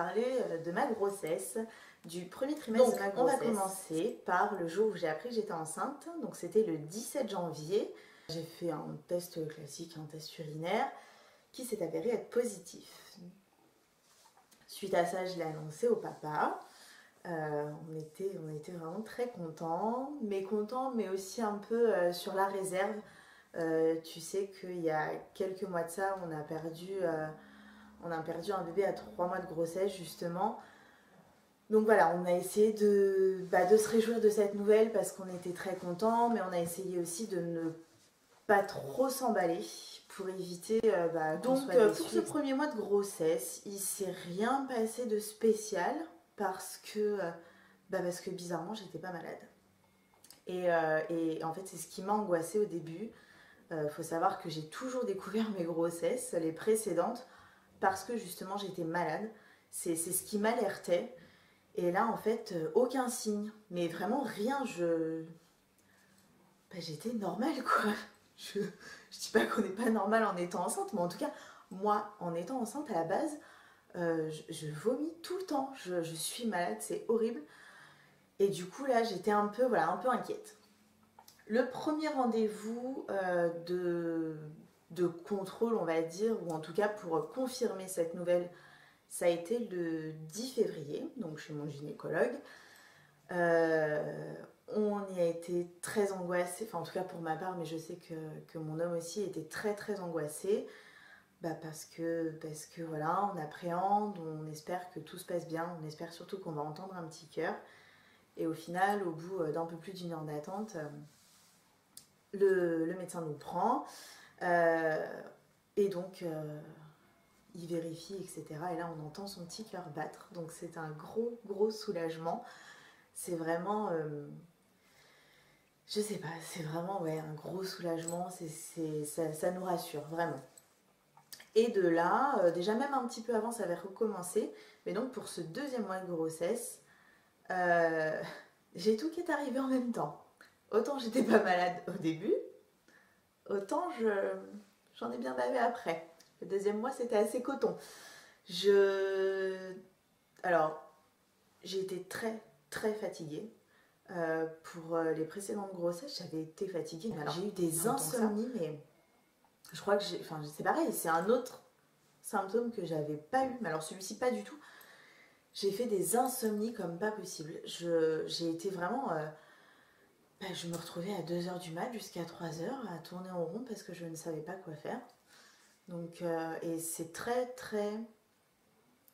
parler de ma grossesse, du premier trimestre de ma grossesse. On va commencer par le jour où j'ai appris que j'étais enceinte, donc c'était le 17 janvier. J'ai fait un test classique, un test urinaire, qui s'est avéré être positif. Suite à ça, je l'ai annoncé au papa. On était vraiment très contents, mais aussi un peu sur la réserve. Tu sais qu'il y a quelques mois de ça, on a perdu un bébé à 3 mois de grossesse justement. Donc voilà, on a essayé de se réjouir de cette nouvelle parce qu'on était très contents, mais on a essayé aussi de ne pas trop s'emballer pour éviter donc pour ce premier mois de grossesse, il s'est rien passé de spécial parce que bizarrement j'étais pas malade. Et en fait c'est ce qui m'a angoissée au début. Faut savoir que j'ai toujours découvert mes grossesses, les précédentes, parce que justement j'étais malade. C'est ce qui m'alertait. Et là en fait aucun signe, mais vraiment rien. J'étais normale quoi. Je dis pas qu'on n'est pas normal en étant enceinte, mais en tout cas moi en étant enceinte à la base, je vomis tout le temps. Je suis malade, c'est horrible. Et du coup là j'étais un peu inquiète. Le premier rendez-vous de contrôle, on va dire, ou en tout cas pour confirmer cette nouvelle, ça a été le 10 février, donc chez mon gynécologue. On y a été très angoissé, enfin en tout cas pour ma part, mais je sais que mon homme aussi était très très angoissé. Parce que voilà, on appréhende, on espère que tout se passe bien, on espère surtout qu'on va entendre un petit cœur. Et au final, au bout d'un peu plus d'1 heure d'attente, le médecin nous prend et donc il vérifie, etc. Et là, on entend son petit cœur battre. Donc c'est un gros soulagement. C'est vraiment, je sais pas, c'est vraiment un gros soulagement. Ça nous rassure, vraiment. Et de là, déjà même un petit peu avant, ça avait recommencé. Mais donc pour ce deuxième mois de grossesse, j'ai tout qui est arrivé en même temps. Autant j'étais pas malade au début, autant j'en ai bien bavé après. Le deuxième mois, c'était assez coton. Alors, j'ai été très fatiguée. Pour les précédentes grossesses, j'avais été fatiguée. Alors, j'ai eu des insomnies, mais je crois que c'est pareil, c'est un autre symptôme que j'avais pas eu. Mais alors, celui-ci, pas du tout. J'ai fait des insomnies comme pas possible. J'ai été vraiment... je me retrouvais à 2 h du mat jusqu'à 3 h à tourner en rond parce que je ne savais pas quoi faire. Donc, et c'est très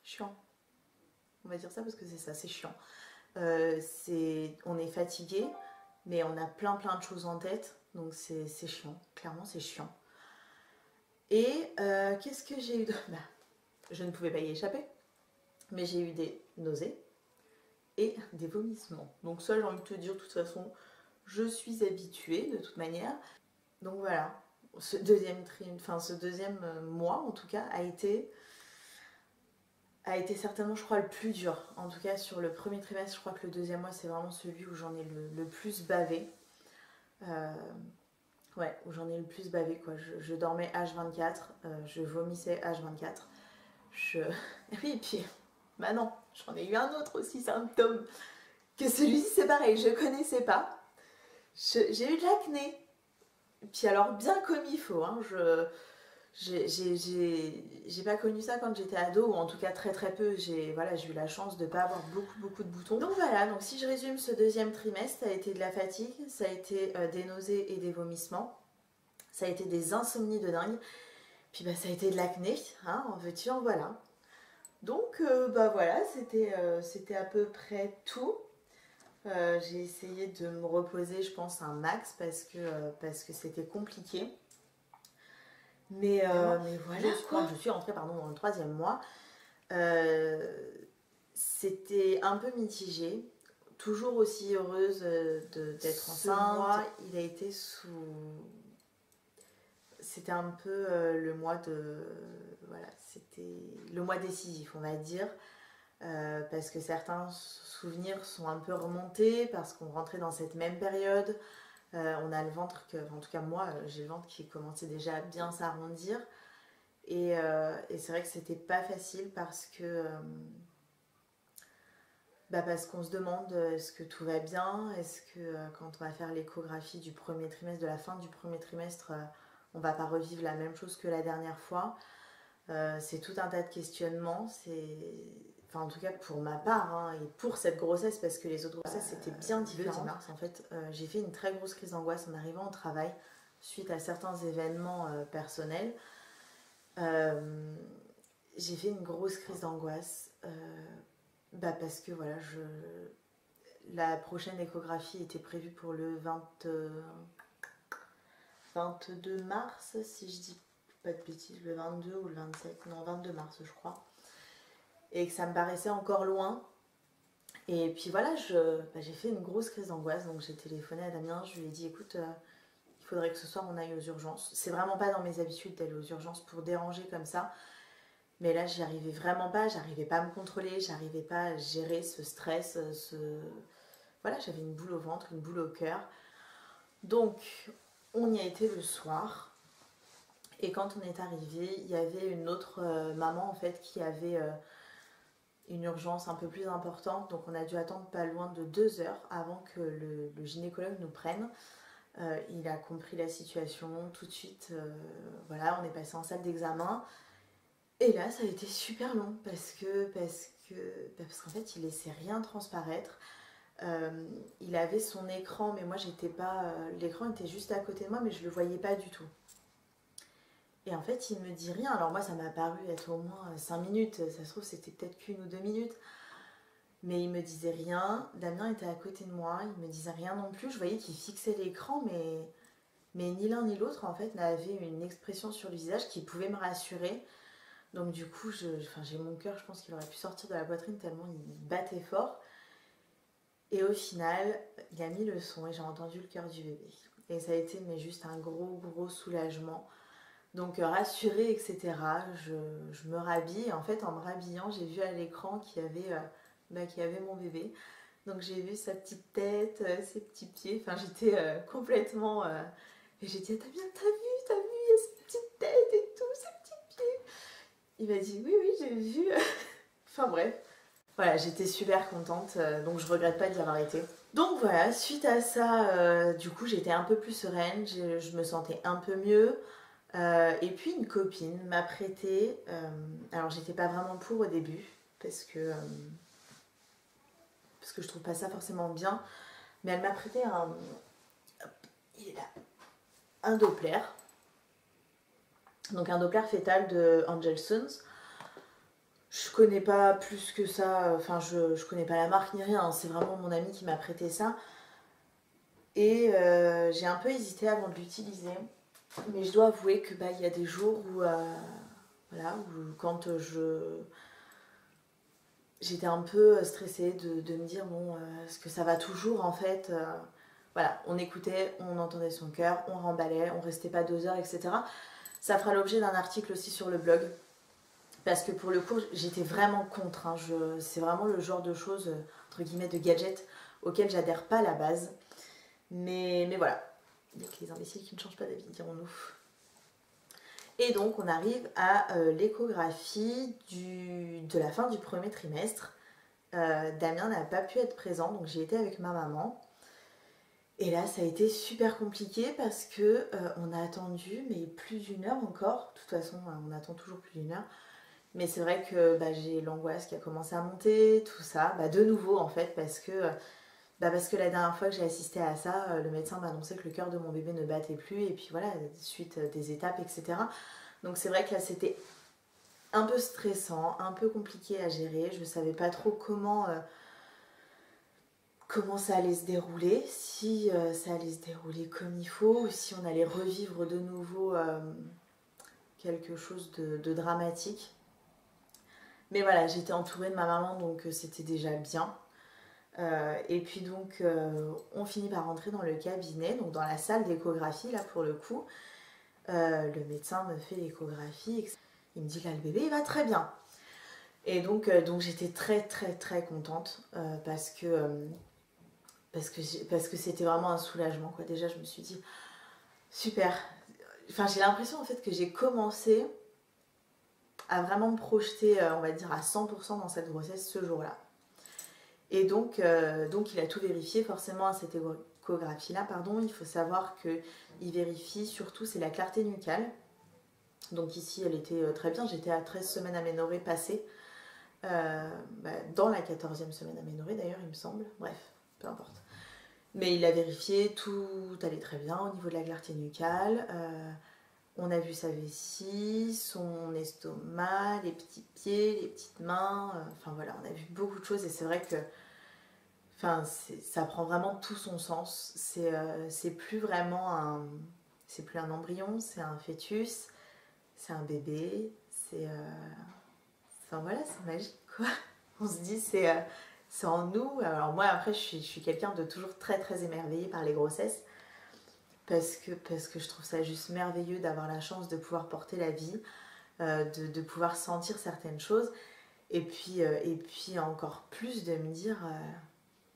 chiant. On va dire ça parce que c'est ça, c'est chiant. On est fatigué, mais on a plein de choses en tête. Donc c'est chiant, clairement c'est chiant. Et qu'est-ce que j'ai eu je ne pouvais pas y échapper. Mais j'ai eu des nausées et des vomissements. Donc ça, j'ai envie de te dire, de toute façon, je suis habituée de toute manière. Donc voilà, ce deuxième mois en tout cas a été certainement, je crois, le plus dur. En tout cas, sur le premier trimestre, je crois que le deuxième mois, c'est vraiment celui où j'en ai le plus bavé. Où j'en ai le plus bavé, quoi. Je dormais H24, je vomissais H24. Oui, et puis, non, j'en ai eu un autre aussi symptôme. Que celui-ci, c'est pareil, je connaissais pas. J'ai eu de l'acné. Puis alors, bien comme il faut, hein, j'ai pas connu ça quand j'étais ado, ou en tout cas très peu. J'ai eu la chance de pas avoir beaucoup de boutons. Donc voilà, donc si je résume ce deuxième trimestre, ça a été de la fatigue, ça a été des nausées et des vomissements, ça a été des insomnies de dingue, puis ça a été de l'acné, hein, en veux-tu, en voilà. Donc voilà, c'était à peu près tout. J'ai essayé de me reposer, je pense, un max parce que c'était compliqué. Mais voilà, je suis rentrée dans le 3e mois. C'était un peu mitigé. Toujours aussi heureuse d'être enceinte. Mois, il a été c'était un peu le mois c'était le mois décisif, on va dire. Parce que certains souvenirs sont un peu remontés, parce qu'on rentrait dans cette même période. On a le ventre, en tout cas moi, j'ai le ventre qui commençait déjà à bien s'arrondir. Et c'est vrai que c'était pas facile parce que Parce qu'on se demande est-ce que tout va bien, est-ce que quand on va faire l'échographie du premier trimestre, de la fin du premier trimestre, on va pas revivre la même chose que la dernière fois. C'est tout un tas de questionnements, enfin en tout cas pour ma part, hein, et pour cette grossesse, parce que les autres grossesses c'était bien différent. Le 10 mars en fait, j'ai fait une très grosse crise d'angoisse en arrivant au travail, suite à certains événements personnels. J'ai fait une grosse crise d'angoisse, parce que voilà, la prochaine échographie était prévue pour le 22 mars, si je dis pas de bêtises, le 22 ou le 27, non 22 mars je crois, et que ça me paraissait encore loin. Et puis voilà, j'ai fait une grosse crise d'angoisse, donc j'ai téléphoné à Damien, je lui ai dit écoute, il faudrait que ce soir on aille aux urgences. C'est vraiment pas dans mes habitudes d'aller aux urgences pour déranger comme ça, mais là j'y arrivais vraiment pas, j'arrivais pas à me contrôler, j'arrivais pas à gérer ce stress, voilà, j'avais une boule au ventre, une boule au cœur. Donc on y a été le soir. Et quand on est arrivé, il y avait une autre maman en fait qui avait une urgence un peu plus importante. Donc on a dû attendre pas loin de 2 heures avant que le gynécologue nous prenne. Il a compris la situation tout de suite. Voilà, on est passé en salle d'examen. Et là, ça a été super long parce qu'en fait, il laissait rien transparaître. Il avait son écran, mais moi, j'étais pas. L'écran était juste à côté de moi, mais je le voyais pas du tout. Et en fait, il me dit rien. Alors moi, ça m'a paru être au moins 5 minutes. Ça se trouve, c'était peut-être qu'1 ou 2 minutes. Mais il me disait rien. Damien était à côté de moi. Il me disait rien non plus. Je voyais qu'il fixait l'écran, mais ni l'un ni l'autre, en fait, n'avait une expression sur le visage qui pouvait me rassurer. Donc du coup, j'ai mon cœur, je pense qu'il aurait pu sortir de la poitrine tellement il battait fort. Et au final, il a mis le son et j'ai entendu le cœur du bébé. Et ça a été juste un gros soulagement. Donc rassurée, etc., je me rhabille. En fait, en me rhabillant, j'ai vu à l'écran qu'il y avait mon bébé. Donc j'ai vu sa petite tête, ses petits pieds. Enfin, j'étais complètement... Et j'ai dit, t'as vu, il y a cette petite tête et tout, ses petits pieds. Il m'a dit, oui, j'ai vu. Enfin bref. Voilà, j'étais super contente, donc je regrette pas d'y avoir été. Donc voilà, suite à ça, du coup, j'étais un peu plus sereine, je me sentais un peu mieux. Et puis une copine m'a prêté, alors j'étais pas vraiment pour au début parce que je trouve pas ça forcément bien, mais elle m'a prêté il est là, un Doppler, donc un Doppler fœtal de Angelsons. Je connais pas plus que ça, enfin je connais pas la marque ni rien, c'est vraiment mon ami qui m'a prêté ça. Et j'ai un peu hésité avant de l'utiliser, mais je dois avouer que il y a des jours où voilà, où quand j'étais un peu stressée de me dire bon, est-ce que ça va toujours en fait, voilà, on écoutait, on entendait son cœur, on remballait, on restait pas 2 heures, etc. Ça fera l'objet d'un article aussi sur le blog, parce que pour le coup j'étais vraiment contre, hein. C'est vraiment le genre de choses, entre guillemets, de gadgets auxquels j'adhère pas à la base, mais voilà, il y a que les imbéciles qui ne changent pas d'avis, dirons-nous. Et donc on arrive à l'échographie de la fin du premier trimestre. Damien n'a pas pu être présent, donc j'ai été avec ma maman. Et là ça a été super compliqué parce que on a attendu, mais plus d'1 heure encore. De toute façon, on attend toujours plus d'1 heure. Mais c'est vrai que j'ai l'angoisse qui a commencé à monter, tout ça. De nouveau en fait, parce que la dernière fois que j'ai assisté à ça, le médecin m'a annoncé que le cœur de mon bébé ne battait plus. Et puis voilà, suite des étapes, etc. Donc c'est vrai que là c'était un peu stressant, un peu compliqué à gérer. Je ne savais pas trop comment ça allait se dérouler, si ça allait se dérouler comme il faut, ou si on allait revivre de nouveau quelque chose de dramatique. Mais voilà, j'étais entourée de ma maman, donc c'était déjà bien. Et puis donc on finit par rentrer dans le cabinet, donc dans la salle d'échographie là pour le coup. Le médecin me fait l'échographie, il me dit là le bébé il va très bien. Et donc j'étais très contente parce que c'était vraiment un soulagement quoi. Déjà je me suis dit super, enfin j'ai l'impression en fait que j'ai commencé à vraiment me projeter on va dire à 100% dans cette grossesse ce jour-là. Et donc il a tout vérifié forcément à cette échographie-là, pardon. Il faut savoir qu'il vérifie surtout, c'est la clarté nucale. Donc ici, elle était très bien. J'étais à 13 semaines aménorrhée passée. Dans la 14e semaine aménorrhée d'ailleurs, il me semble. Bref, peu importe. Mais il a vérifié, tout allait très bien au niveau de la clarté nucale. On a vu sa vessie, son estomac, les petits pieds, les petites mains. Enfin voilà, on a vu beaucoup de choses et c'est vrai que ça prend vraiment tout son sens. C'est plus vraiment c'est plus un embryon, c'est un fœtus, c'est un bébé. Enfin voilà, c'est magique quoi. On se dit c'est en nous. Alors moi après je suis quelqu'un de toujours très très émerveillé par les grossesses. Parce que je trouve ça juste merveilleux d'avoir la chance de pouvoir porter la vie, de pouvoir sentir certaines choses. Et puis encore plus de me dire,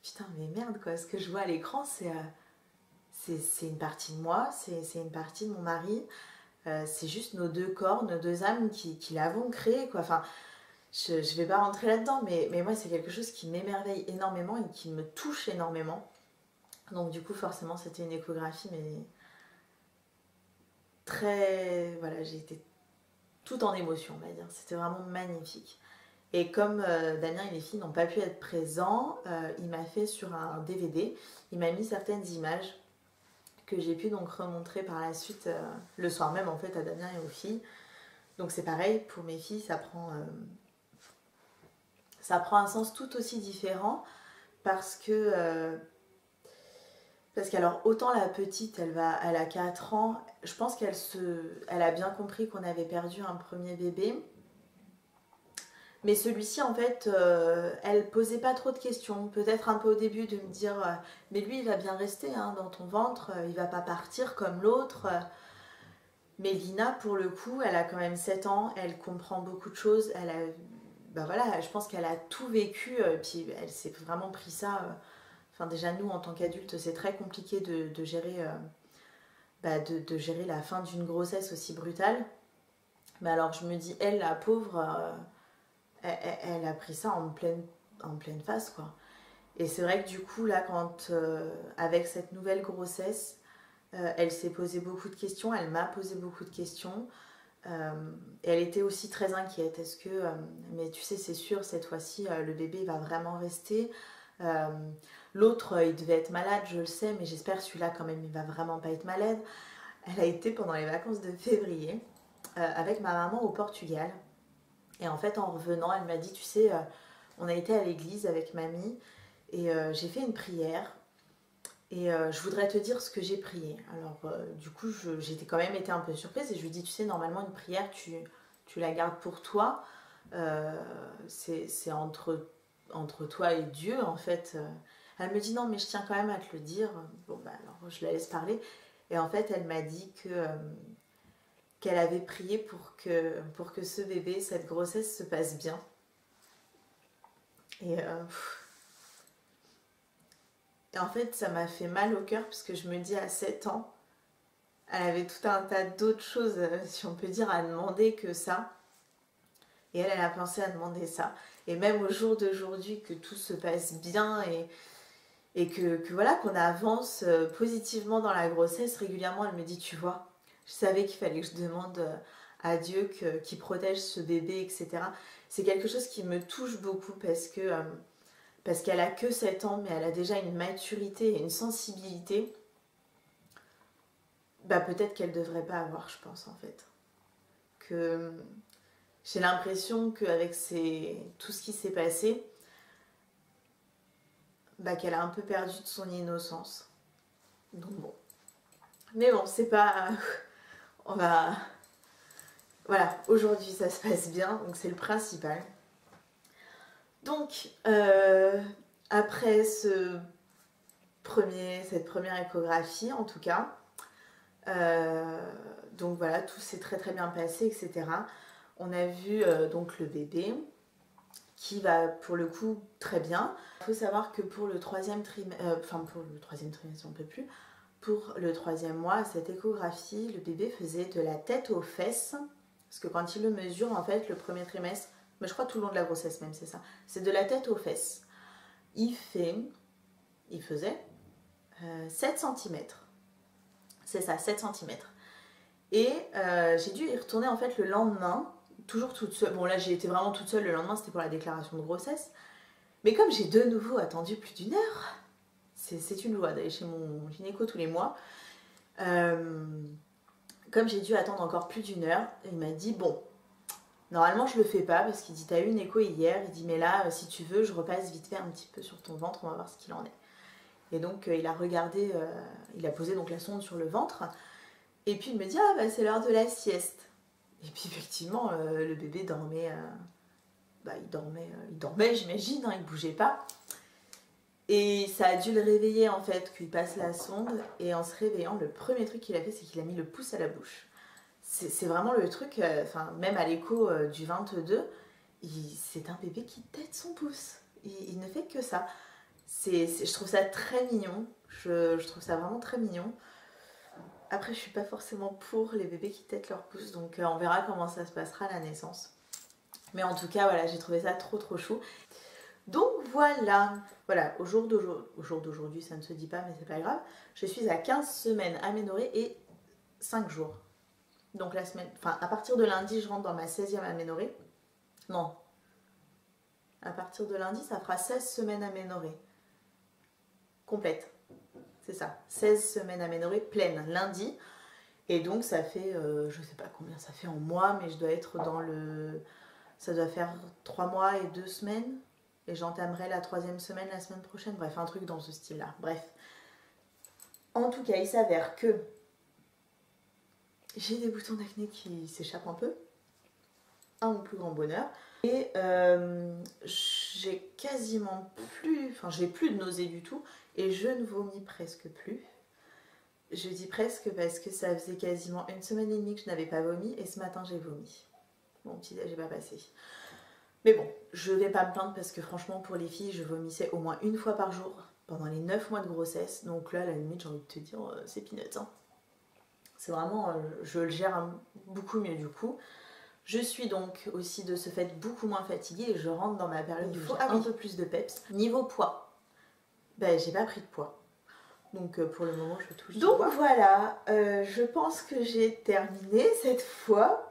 putain mais merde quoi, ce que je vois à l'écran c'est une partie de moi, c'est une partie de mon mari, c'est juste nos deux corps, nos deux âmes qui l'avons créé quoi. Enfin, je vais pas rentrer là-dedans, mais moi c'est quelque chose qui m'émerveille énormément et qui me touche énormément. Donc du coup forcément c'était une échographie mais très... Voilà, j'ai été tout en émotion on va dire, c'était vraiment magnifique. Et comme Damien et les filles n'ont pas pu être présents, il m'a fait sur un DVD, il m'a mis certaines images que j'ai pu donc remontrer par la suite le soir même en fait à Damien et aux filles. Donc c'est pareil, pour mes filles ça prend un sens tout aussi différent parce qu'alors autant la petite elle a 4 ans, je pense elle a bien compris qu'on avait perdu un premier bébé. Mais celui-ci, en fait, elle posait pas trop de questions. Peut-être un peu au début de me dire mais lui, il va bien rester hein, dans ton ventre, il va pas partir comme l'autre. Mais Lina, pour le coup, elle a quand même 7 ans, elle comprend beaucoup de choses. Voilà, je pense qu'elle a tout vécu, puis elle s'est vraiment pris ça. Enfin, déjà, nous, en tant qu'adultes, c'est très compliqué de gérer, de gérer la fin d'une grossesse aussi brutale. Mais alors, je me dis, elle, la pauvre... Elle a pris ça en pleine face quoi. Et c'est vrai que du coup là avec cette nouvelle grossesse, elle s'est posé beaucoup de questions, elle m'a posé beaucoup de questions. Et elle était aussi très inquiète. Est-ce que, mais tu sais c'est sûr cette fois-ci le bébé va vraiment rester. L'autre il devait être malade, je le sais, mais j'espère celui-là quand même il va vraiment pas être malade. Elle a été pendant les vacances de février avec ma maman au Portugal. Et en fait, en revenant, elle m'a dit, tu sais, on a été à l'église avec mamie et j'ai fait une prière et je voudrais te dire ce que j'ai prié. Alors, du coup, j'étais quand même été un peu surprise et je lui dis, tu sais, normalement, une prière, tu la gardes pour toi. C'est entre toi et Dieu, en fait. Elle me dit, non, mais je tiens quand même à te le dire. Bon, bah, alors, je la laisse parler. Et en fait, elle m'a dit qu'elle avait prié pour que ce bébé, cette grossesse se passe bien. Et en fait, ça m'a fait mal au cœur parce que je me dis à 7 ans, elle avait tout un tas d'autres choses, si on peut dire, à demander que ça. Et elle a pensé à demander ça. Et même au jour d'aujourd'hui, que tout se passe bien et que voilà, qu'on avance positivement dans la grossesse, régulièrement, elle me dit, tu vois, je savais qu'il fallait que je demande à Dieu qu'il protège ce bébé, etc. C'est quelque chose qui me touche beaucoup parce qu'elle a que 7 ans, mais elle a déjà une maturité et une sensibilité peut-être qu'elle ne devrait pas avoir, je pense, en fait. Que j'ai l'impression qu'avec tout ce qui s'est passé, qu'elle a un peu perdu de son innocence. Donc bon. Mais bon, c'est pas... On va... Voilà, aujourd'hui ça se passe bien, donc c'est le principal. Donc, après cette première échographie, en tout cas, donc voilà, tout s'est très très bien passé, etc. On a vu donc le bébé qui va pour le coup très bien. Il faut savoir que pour le troisième trimestre, pour le troisième trimestre on ne peut plus, pour le 3e mois, cette échographie, le bébé faisait de la tête aux fesses, parce que quand il le mesure, en fait, le premier trimestre, mais je crois tout le long de la grossesse même, c'est ça, c'est de la tête aux fesses. il faisait 7 cm. C'est ça, 7 cm. Et j'ai dû y retourner en fait le lendemain, toujours toute seule. Bon là j'ai été vraiment toute seule le lendemain, c'était pour la déclaration de grossesse. Mais comme j'ai de nouveau attendu plus d'1 heure, c'est une joie d'aller chez mon gynéco tous les mois. Comme j'ai dû attendre encore plus d'1 heure, il m'a dit bon, normalement je le fais pas parce qu'il dit t'as eu une écho hier, il dit mais là si tu veux je repasse vite fait un petit peu sur ton ventre, on va voir ce qu'il en est. Et donc il a regardé, il a posé donc la sonde sur le ventre et puis il me dit ah bah c'est l'heure de la sieste. Et puis effectivement le bébé dormait, il dormait j'imagine, hein, il bougeait pas. Et ça a dû le réveiller en fait, qu'il passe la sonde. Et en se réveillant, le premier truc qu'il a fait, c'est qu'il a mis le pouce à la bouche. C'est vraiment le truc, même à l'écho du 22, c'est un bébé qui tète son pouce. Il ne fait que ça. Je trouve ça très mignon. Je trouve ça vraiment très mignon. Après, je suis pas forcément pour les bébés qui tètent leur pouce. Donc on verra comment ça se passera à la naissance. Mais en tout cas, voilà, j'ai trouvé ça trop chou. Donc voilà, au jour d'aujourd'hui, ça ne se dit pas mais c'est pas grave, je suis à 15 semaines aménorrhée et 5 jours. Donc la semaine, à partir de lundi, je rentre dans ma 16e aménorrhée. Non, à partir de lundi, ça fera 16 semaines aménorrhée. Complète, c'est ça, 16 semaines aménorrhée pleine, lundi. Et donc ça fait, je sais pas combien ça fait en mois, mais je dois être dans le... Ça doit faire 3 mois et 2 semaines. Et j'entamerai la 3e semaine la semaine prochaine. Bref, un truc dans ce style-là. Bref. En tout cas, il s'avère que j'ai des boutons d'acné qui s'échappent un peu. À mon plus grand bonheur. Et j'ai quasiment plus... Enfin, j'ai plus de nausées du tout. Et je ne vomis presque plus. Je dis presque parce que ça faisait quasiment 1 semaine et demie que je n'avais pas vomi. Et ce matin, j'ai vomi. Mon petit déj n'est pas passé. Mais bon, je vais pas me plaindre parce que franchement pour les filles, je vomissais au moins 1 fois par jour pendant les 9 mois de grossesse. Donc là, à la limite, j'ai envie de te dire, c'est peanuts. Hein. C'est vraiment, je le gère beaucoup mieux du coup. Je suis donc aussi de ce fait beaucoup moins fatiguée et je rentre dans ma période où il faut un peu plus de peps. Niveau poids, ben, j'ai pas pris de poids. Donc pour le moment, je touche du bois. Donc voilà, je pense que j'ai terminé cette fois.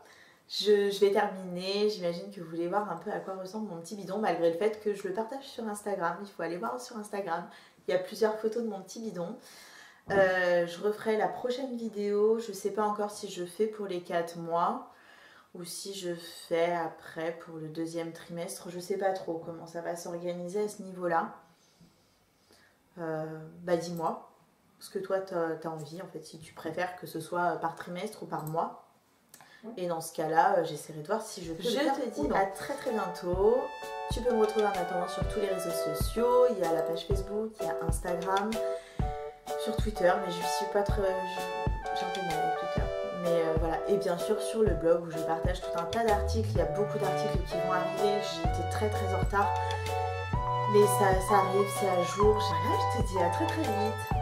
Je vais terminer, j'imagine que vous voulez voir un peu à quoi ressemble mon petit bidon malgré le fait que je le partage sur Instagram. Il faut aller voir sur Instagram, il y a plusieurs photos de mon petit bidon. Je referai la prochaine vidéo, je ne sais pas encore si je fais pour les 4 mois ou si je fais après pour le 2e trimestre. Je ne sais pas trop comment ça va s'organiser à ce niveau-là. Bah dis-moi ce que toi tu as envie en fait, si tu préfères que ce soit par trimestre ou par mois. Et dans ce cas-là, j'essaierai de voir si je peux le faire. Je te dis à très bientôt. Tu peux me retrouver en attendant sur tous les réseaux sociaux. Il y a la page Facebook, il y a Instagram, sur Twitter, mais je suis pas très... J'ai un peu mal avec Twitter. Mais voilà. Et bien sûr sur le blog où je partage tout un tas d'articles. Il y a beaucoup d'articles qui vont arriver. J'ai été très en retard. Mais ça arrive, c'est à jour. Voilà, je te dis à très vite.